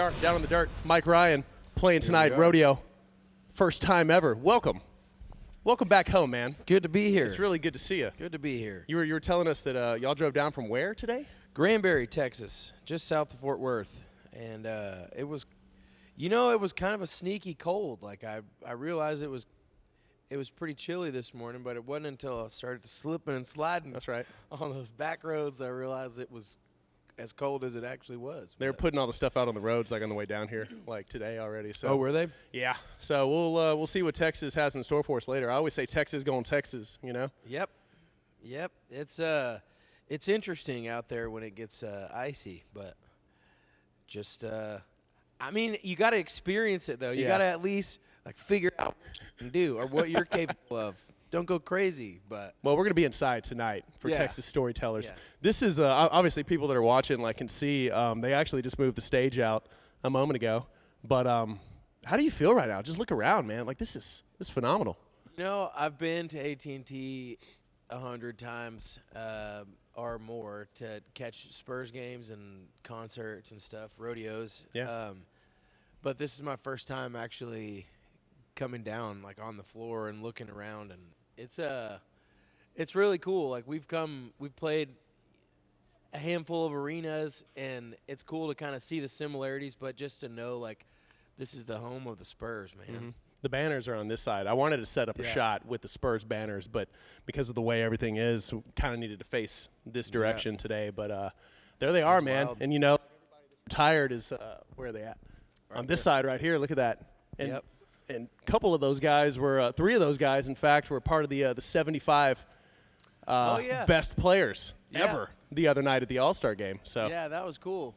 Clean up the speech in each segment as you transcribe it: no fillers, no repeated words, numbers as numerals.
are, down on the dirt. Mike Ryan playing tonight, Rodeo. First time ever. Welcome. Welcome back home, man. Good to be here. It's really good to see you. Good to be here. You were telling us that y'all drove down from where today? Granbury, Texas, just south of Fort Worth. And it was kind of a sneaky cold. Like I realized it was pretty chilly this morning, but it wasn't until I started slipping and sliding. That's right. On those back roads, I realized it was as cold as it actually was. They were putting all the stuff out on the roads like on the way down here, like today already. So. Oh, were they? Yeah. So we'll see what Texas has in store for us later. I always say Texas going Texas, you know? Yep. It's interesting out there when it gets icy, but just I mean, you got to experience it though. You got to at least like figure out what you can do or what you're capable of. Don't go crazy, but well, we're gonna be inside tonight for Texas Storytellers. This is obviously people that are watching can see. They actually just moved the stage out a moment ago. But how do you feel right now? Just look around, man. Like this is phenomenal. You know, I've been to AT&T 100 times or more to catch Spurs games and concerts and stuff, rodeos. Yeah. But this is my first time actually coming down like on the floor and looking around, and it's really cool. Like we've played a handful of arenas, and it's cool to kind of see the similarities, but just to know like this is the home of the Spurs, man. Mm-hmm. The banners are on this side. I wanted to set up a shot with the Spurs banners, but because of the way everything is, kind of needed to face this direction today. But there they are, man. Wild. And you know, everybody that's retired is where are they at? Right on this side right here. Look at that. And and a couple of those guys were, three of those guys, in fact, were part of the 75 best players ever the other night at the All-Star game. So yeah, that was cool.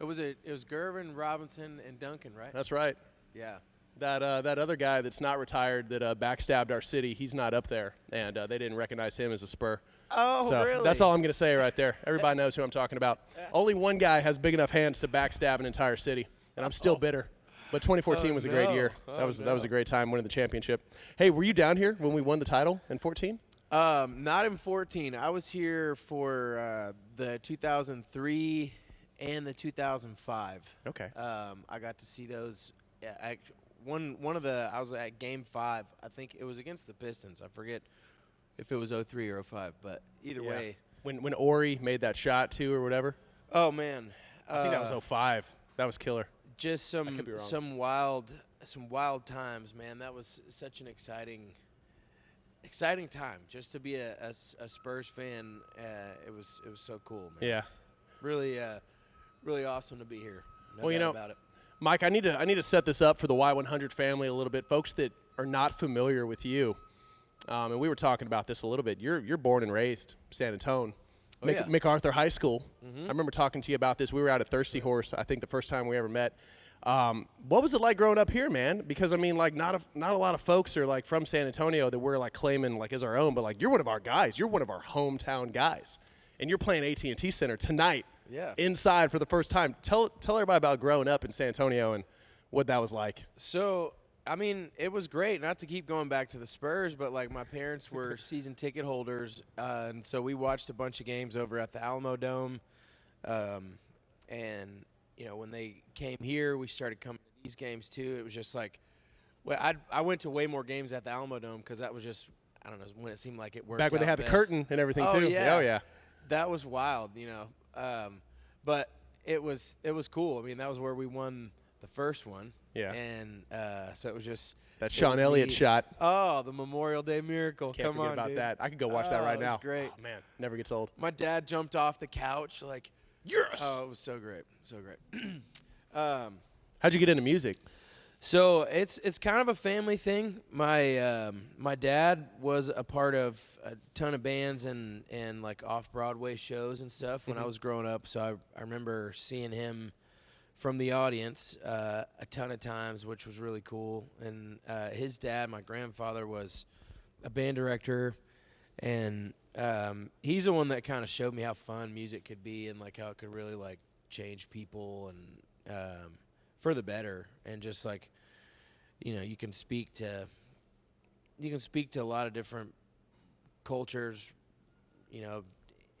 It was Gervin, Robinson, and Duncan, right? That's right. Yeah. That other guy that's not retired that backstabbed our city, he's not up there, and they didn't recognize him as a Spur. Oh, so really? That's all I'm going to say right there. Everybody knows who I'm talking about. Only one guy has big enough hands to backstab an entire city, and I'm still bitter. But 2014 was a great year. That was a great time winning the championship. Hey, were you down here when we won the title in 14? Not in 14. I was here for the 2003 and the 2005. Okay. I got to see those. Yeah, I was at Game 5. I think it was against the Pistons. I forget if it was 03 or 05, but either way. When Ori made that shot too or whatever. Oh man. I think that was 05. That was killer. Just some wild times, man. That was such an exciting time just to be a Spurs fan. It was so cool, man. Yeah. Really awesome to be here. No doubt about it. Mike, I need to set this up for the Y100 family a little bit. Folks that are not familiar with you, and we were talking about this a little bit. You're born and raised San Antonio. MacArthur High School. Mm-hmm. I remember talking to you about this. We were out at Thirsty Horse, I think the first time we ever met. What was it like growing up here, man? Because I mean, like, not a lot of folks are like from San Antonio that we're like claiming like as our own, but like you're one of our guys. You're one of our hometown guys, and you're playing AT&T Center tonight. Yeah. Inside for the first time. Tell everybody about growing up in San Antonio and what that was like. So, I mean, it was great. Not to keep going back to the Spurs, but like my parents were season ticket holders, and so we watched a bunch of games over at the Alamo Dome. And you know, when they came here, we started coming to these games too. It was just like, well, I went to way more games at the Alamo Dome because that was just, I don't know, when it seemed like it worked. Back when they had the curtain and everything too. Yeah. Oh yeah. That was wild, you know. But it was cool. I mean, that was where we won the first one. Yeah. And so it was just that Sean Elliott shot. Oh, the Memorial Day miracle. Can't forget about dude. that. I could go watch that right now. It was great. Oh, man, never gets old. My dad jumped off the couch like, yes. Oh, it was so great. So great. How'd you get into music? So it's kind of a family thing. My dad was a part of a ton of bands and like off-Broadway shows and stuff when I was growing up. So I remember seeing him from the audience a ton of times, which was really cool. And his dad, my grandfather, was a band director, and he's the one that kind of showed me how fun music could be and like how it could really like change people and for the better, and just like, you know, you can speak to a lot of different cultures, you know,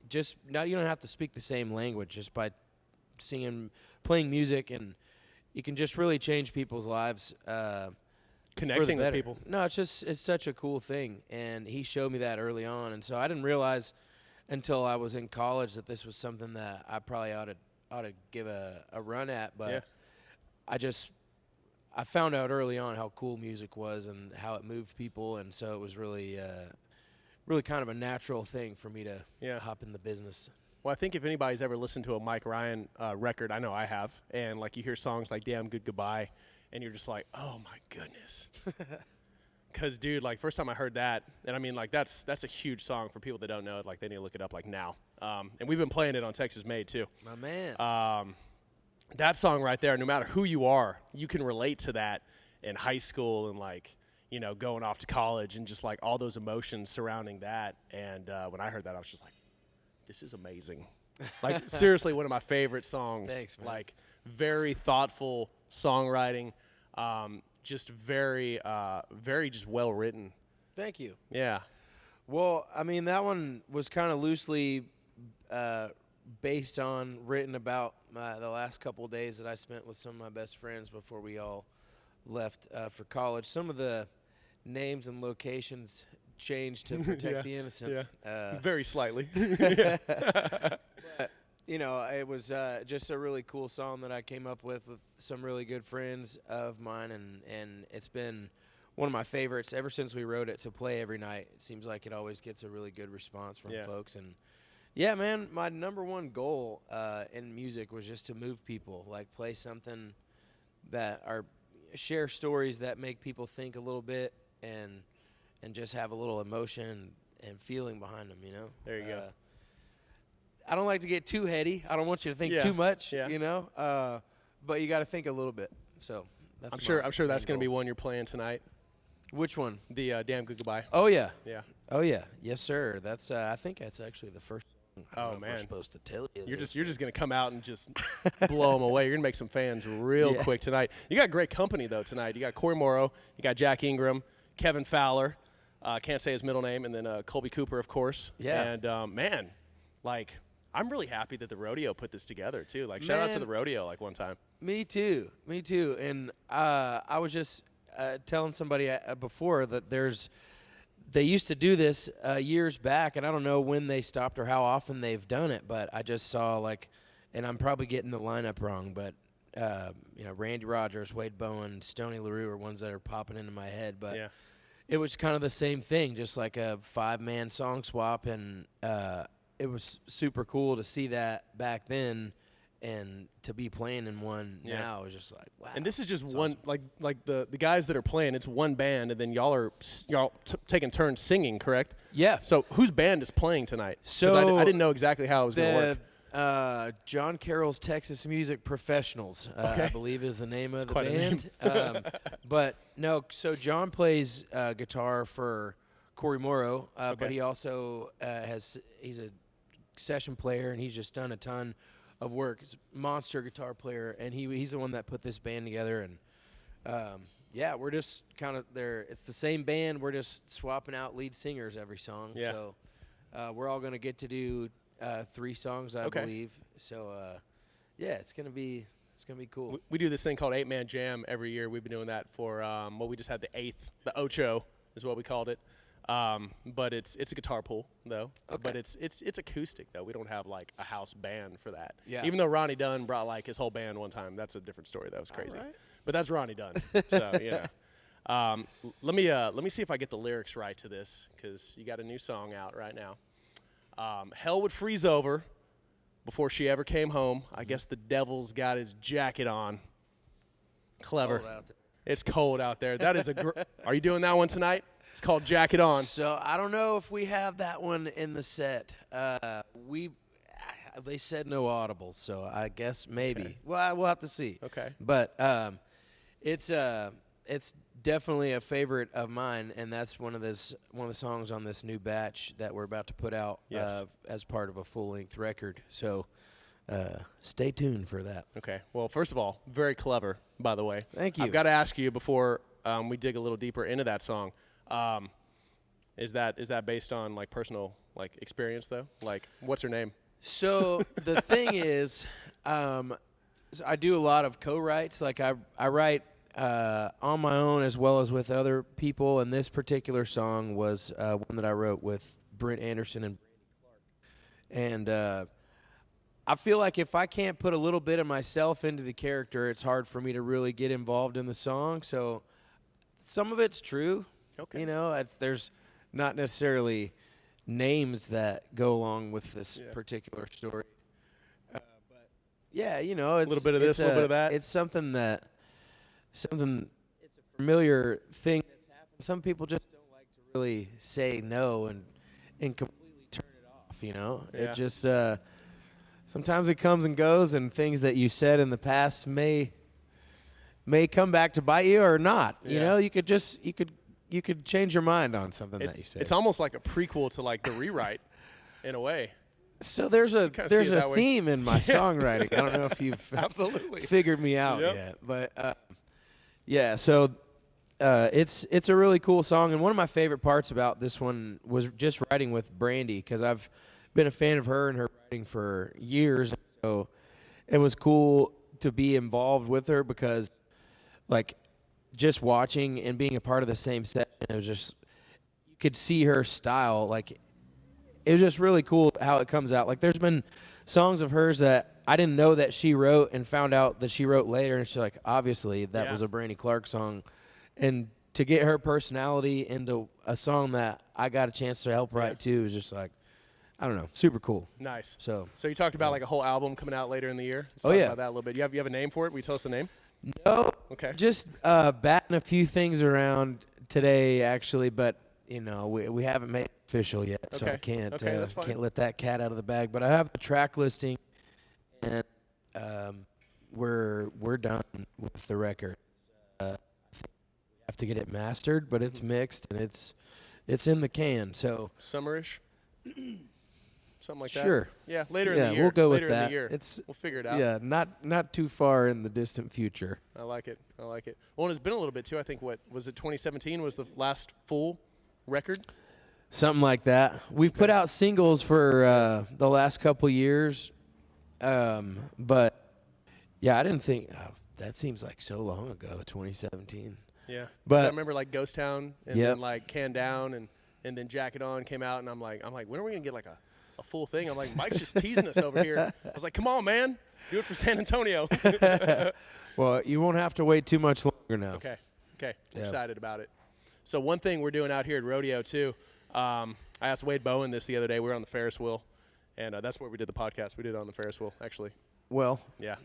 just now you don't have to speak the same language just by singing, playing music, and you can just really change people's lives. Connecting with people. No, it's such a cool thing, and he showed me that early on, and so I didn't realize until I was in college that this was something that I probably ought to give a run at, but I found out early on how cool music was and how it moved people, and so it was really kind of a natural thing for me to hop in the business. Well, I think if anybody's ever listened to a Mike Ryan record, I know I have, and like you hear songs like Damn Good Goodbye, and you're just like, oh my goodness. Because, dude, like, first time I heard that, and I mean, like, that's a huge song for people that don't know it. Like, they need to look it up, like, now. And we've been playing it on Texas Made, too. My man. That song right there, no matter who you are, you can relate to that in high school and, like, you know, going off to college and just, like, all those emotions surrounding that. And when I heard that, I was just like, this is amazing. Like, seriously, one of my favorite songs. Thanks, man. Like, very thoughtful songwriting. Just very just well written. Thank you. Yeah. Well, I mean, that one was kind of loosely based on, written about the last couple of days that I spent with some of my best friends before we all left for college. Some of the names and locations changed to protect the innocent. Yeah. Very slightly. But, you know, it was just a really cool song that I came up with some really good friends of mine, and it's been one of my favorites ever since we wrote it to play every night. It seems like it always gets a really good response from folks. And, yeah, man, my number one goal in music was just to move people, like play something that share stories that make people think a little bit and just have a little emotion and feeling behind them, you know? There you go. I don't like to get too heady. I don't want you to think too much, you know. But you got to think a little bit. So that's I'm sure that's going to be one you're playing tonight. Which one? The Damn Good Goodbye. Oh yeah. Yeah. Oh yeah. Yes, sir. That's I think that's actually the first. Oh man. We're supposed to tell you. You're just going to come out and just blow them away. You're going to make some fans real quick tonight. You got great company though tonight. You got Corey Morrow. You got Jack Ingram, Kevin Fowler. Can't say his middle name, and then Colby Cooper, of course. Yeah. And man, like. I'm really happy that the Rodeo put this together, too. Like, shout out to the Rodeo, like, one time. Me too. And I was just telling somebody before that they used to do this years back, and I don't know when they stopped or how often they've done it, but I just saw, like, and I'm probably getting the lineup wrong, but, you know, Randy Rogers, Wade Bowen, Stoney LaRue are ones that are popping into my head, but it was kind of the same thing, just like a 5-man song swap, and it was super cool to see that back then, and to be playing in one now is just like, wow. And this is just one, awesome. like the guys that are playing, it's one band, and then y'all taking turns singing, correct? Yeah. So whose band is playing tonight? So I didn't know exactly how it was going to work. John Carroll's Texas Music Professionals, I believe is the name of the quite a band. But no, so John plays guitar for Corey Morrow, but he also he's a session player, and he's just done a ton of work. He's a monster guitar player, and he's the one that put this band together. And we're just kind of there. It's the same band. We're just swapping out lead singers every song. Yeah. So we're all going to get to do 3 songs, I believe. So it's gonna be cool. We do this thing called 8-Man Jam every year. We've been doing that for we just had the Ocho is what we called it. But it's a guitar pool though. But it's acoustic though. We don't have like a house band for that. Yeah. Even though Ronnie Dunn brought like his whole band one time. That's a different story. That was crazy. Right. But that's Ronnie Dunn. So let me see if I get the lyrics right to this, because you got a new song out right now. Hell would freeze over before she ever came home. I guess the devil's got his jacket on. Clever. Cold out there. It's cold out there. That is Are you doing that one tonight? It's called Jacket On. So I don't know if we have that one in the set. They said no audibles, so I guess maybe. Okay. Well, we'll have to see. Okay. But it's definitely a favorite of mine, and that's one of the songs on this new batch that we're about to put out as part of a full-length record. So stay tuned for that. Okay. Well, first of all, very clever, by the way. Thank you. I've got to ask you before we dig a little deeper into that song. Is that based on like personal like experience though? Like, what's her name? So the thing is, So I do a lot of co-writes. Like I write on my own as well as with other people. And this particular song was one that I wrote with Brent Anderson and Brandy Clark. And I feel like if I can't put a little bit of myself into the character, it's hard for me to really get involved in the song. So some of it's true. Okay. You know, there's not necessarily names that go along with this particular story. But yeah, you know, it's a little bit of this, a little bit of that. It's it's a familiar thing that's happened. Some people just don't like to really say no and completely turn it off, you know? Yeah. It just sometimes it comes and goes, and things that you said in the past may come back to bite you or not. You know, you could change your mind on something that you said. It's almost like a prequel to like the rewrite in a way. So there's a theme in my songwriting. I don't know if you've absolutely figured me out yet, but yeah. So it's a really cool song, and one of my favorite parts about this one was just writing with Brandy, because I've been a fan of her and her writing for years. So it was cool to be involved with her, because like just watching and being a part of the same session, it was just, you could see her style. Like, it was just really cool how it comes out. Like, there's been songs of hers that I didn't know that she wrote and found out that she wrote later, and she's like, obviously that was a Brandy Clark song. And to get her personality into a song that I got a chance to help write too is just like, I don't know, super cool. Nice. So you talked about like a whole album coming out later in the year. Let's talk about that a little bit. You have a name for it? Will you tell us the name? No. Okay. Just batting a few things around today, actually, but you know, we haven't made it official yet, so I can't can't let that cat out of the bag. But I have the track listing, and we're done with the record. I think we have to get it mastered, but it's mixed and it's in the can. So summerish. Something like that. Sure. Yeah, later in the year. We'll go later with that. In the year. We'll figure it out. Yeah, not too far in the distant future. I like it. Well, and it's been a little bit too. I think, what was it, 2017 was the last full record? Something like that. We've put out singles for the last couple years, but yeah, I didn't think that seems like so long ago, 2017. Yeah, but I remember like Ghost Town and then like Can Down and then Jacket On came out, and I'm like, when are we gonna get like a full thing? I'm like, Mike's just teasing us over here. I was like, come on, man, do it for San Antonio. Well, you won't have to wait too much longer now. Okay, excited about it. So one thing we're doing out here at Rodeo too, I asked Wade Bowen this the other day. We were on the Ferris wheel, and that's where we did the podcast. We did it on the Ferris wheel, actually. Well, yeah.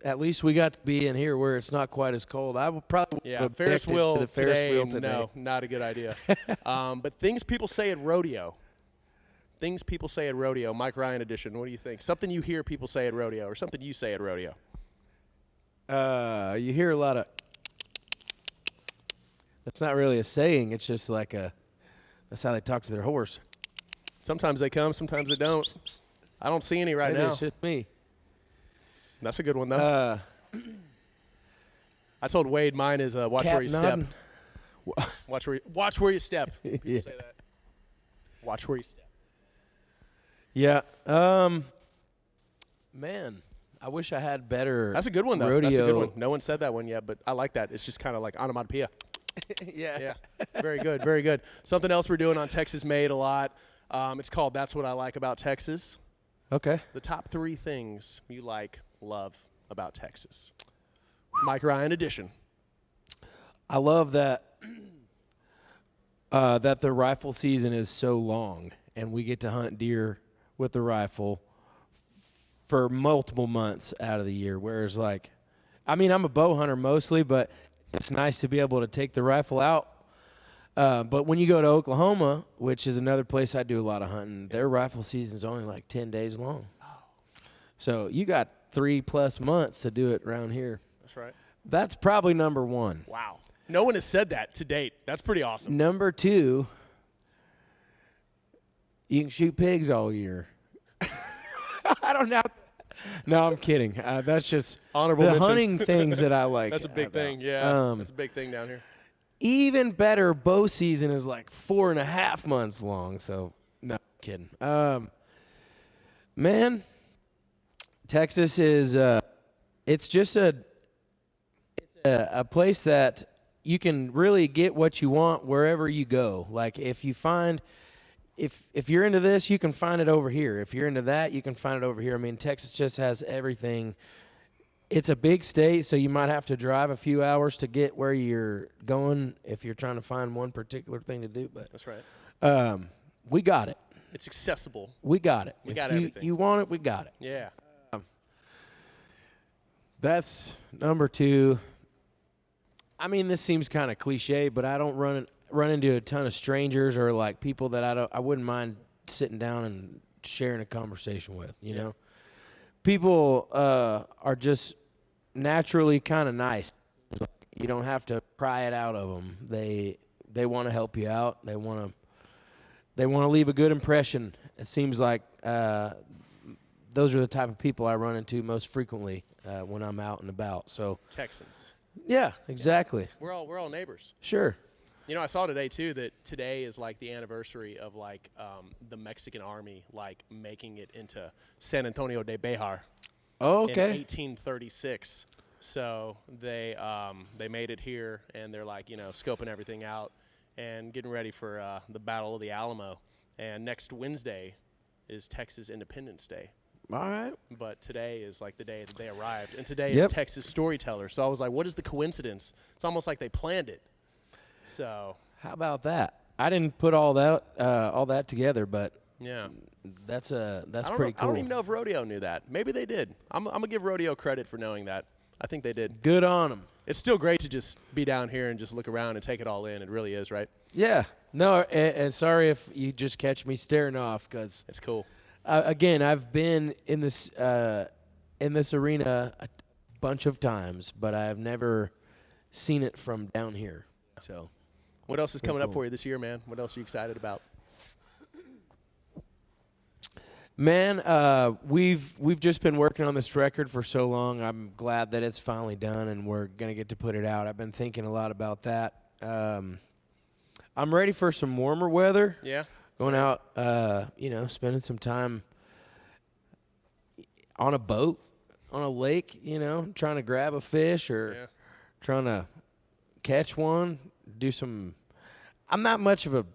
At least we got to be in here where it's not quite as cold. I will probably Ferris wheel to the Ferris wheel today. No, not a good idea. But things people say at rodeo. Things people say at rodeo. Mike Ryan edition. What do you think? Something you hear people say at rodeo, or something you say at rodeo? You hear a lot of. That's not really a saying. It's just like that's how they talk to their horse. Sometimes they come, sometimes they don't. I don't see any right Maybe now. It's just me. That's a good one, though. I told Wade mine is watch where you step. Watch where you step. People say that. Watch where you step. Yeah. Man, I wish I had better. That's a good one, though. Rodeo. That's a good one. No one said that one yet, but I like that. It's just kind of like onomatopoeia. Yeah. Very good. Very good. Something else we're doing on Texas Made a lot. It's called That's What I Like About Texas. Okay. The top 3 things you love about Texas. Mike Ryan edition. I love that that the rifle season is so long, and we get to hunt deer with the rifle for multiple months out of the year. Whereas, like, I mean, I'm a bow hunter mostly, but it's nice to be able to take the rifle out. But when you go to Oklahoma, which is another place I do a lot of hunting, their rifle season is only like 10 days long. So you got 3+ months to do it around here. That's right. That's probably number 1. Wow. No one has said that to date. That's pretty awesome. Number 2, you can shoot pigs all year. I don't know. No, I'm kidding. That's just honorable the mention. Hunting things that I like. That's a big thing. Yeah, that's a big thing down here. Even better, bow season is like 4.5 months long. So, no, I'm kidding. Man, Texas is it's just a place that you can really get what you want wherever you go. Like if you find if you're into this, you can find it over here. If you're into that, you can find it over here. I mean, Texas just has everything. It's a big state, so you might have to drive a few hours to get where you're going if you're trying to find one particular thing to do. But that's right. We got it. It's accessible. We got it. We got if everything. You want it, we got it. Yeah. That's number 2. I mean, this seems kind of cliche, but I don't run into a ton of strangers or like people that I wouldn't mind sitting down and sharing a conversation with. You know, people are just naturally kind of nice. You don't have to pry it out of them. They want to help you out. They want to leave a good impression. It seems like those are the type of people I run into most frequently when I'm out and about. So Texans. Yeah, exactly. We're all neighbors. Sure. You know, I saw today too that today is like the anniversary of like the Mexican army like making it into San Antonio de Bejar. Oh, okay. In 1836. So they made it here, and they're like, you know, scoping everything out and getting ready for the Battle of the Alamo. And next Wednesday is Texas Independence Day. All right. But today is like the day that they arrived, and today is Texas Storytellers. So I was like, what is the coincidence? It's almost like they planned it. So how about that? I didn't put all that together, but yeah, that's pretty cool. I don't even know if Rodeo knew that. Maybe they did. I'm gonna give Rodeo credit for knowing that. I think they did. Good on them. It's still great to just be down here and just look around and take it all in. It really is, right? Yeah. No, and sorry if you just catch me staring off, because it's cool. Again, I've been in this arena a bunch of times, but I've never seen it from down here. So, what else is coming up for you this year, man? What else are you excited about? Man, we've just been working on this record for so long. I'm glad that it's finally done and we're gonna get to put it out. I've been thinking a lot about that. I'm ready for some warmer weather. Yeah. Going out, spending some time on a boat, on a lake, trying to grab a fish or trying to catch one, do some – I'm not much of a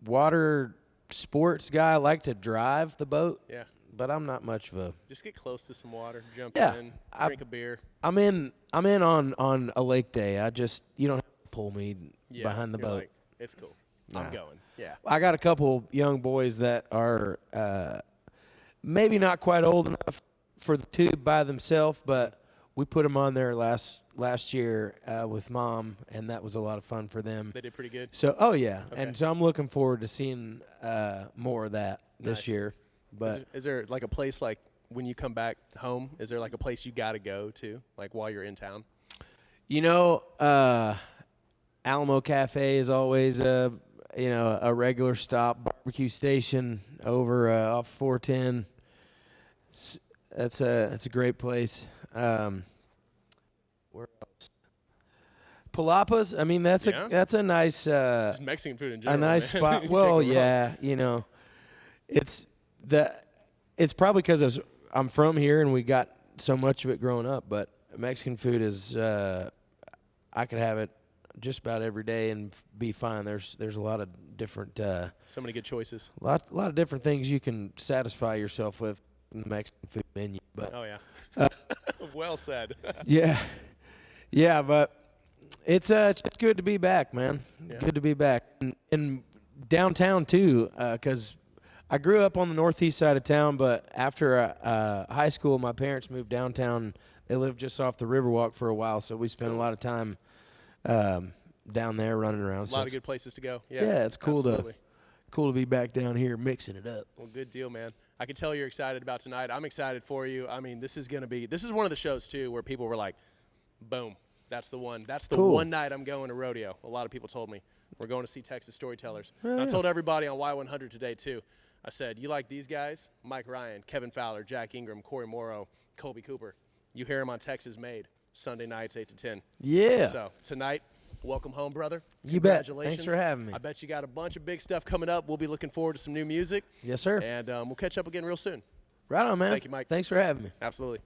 water sports guy. I like to drive the boat. Yeah. But I'm not much of a – just get close to some water, jump in, drink a beer. I'm in on a lake day. You don't have to pull me behind the boat. Like, it's cool. I'm going. Yeah. I got a couple young boys that are maybe not quite old enough for the tube by themselves, but we put them on there last year with Mom, and that was a lot of fun for them. They did pretty good. So, okay. And so I'm looking forward to seeing more of that this year. But is there like a place like when you come back home? Is there like a place you got to go to, like while you're in town? Alamo Cafe is always a regular stop. Barbecue station over off 410. That's a great place. Where else? Palapas. I mean, that's a nice just Mexican food in general. A nice spot. Well, it's probably because I'm from here and we got so much of it growing up. But Mexican food is I could have it just about every day and be fine. There's a lot of different so many good choices. A lot of different things you can satisfy yourself with in the Mexican food menu. But well said. yeah, but it's good to be back, man. Yeah. Good to be back and downtown too, because I grew up on the northeast side of town, but after high school, my parents moved downtown. They lived just off the Riverwalk for a while, so we spent a lot of time down there running around. A lot of good places to go. Yeah, it's cool to be back down here mixing it up. Well, good deal, man. I can tell you're excited about tonight. I'm excited for you. I mean, this is one of the shows too where people were like, boom, that's the one. That's the one night I'm going to Rodeo. A lot of people told me we're going to see Texas Storytellers. And I told everybody on Y100 today too. I said, you like these guys? Mike Ryan, Kevin Fowler, Jack Ingram, Corey Morrow, Colby Cooper. You hear them on Texas Made, Sunday nights 8 to 10. Yeah. So tonight, welcome home, brother. You bet. Thanks for having me. I bet you got a bunch of big stuff coming up. We'll be looking forward to some new music. Yes, sir. And we'll catch up again real soon. Right on, man. Thank you, Mike. Thanks for having me. Absolutely.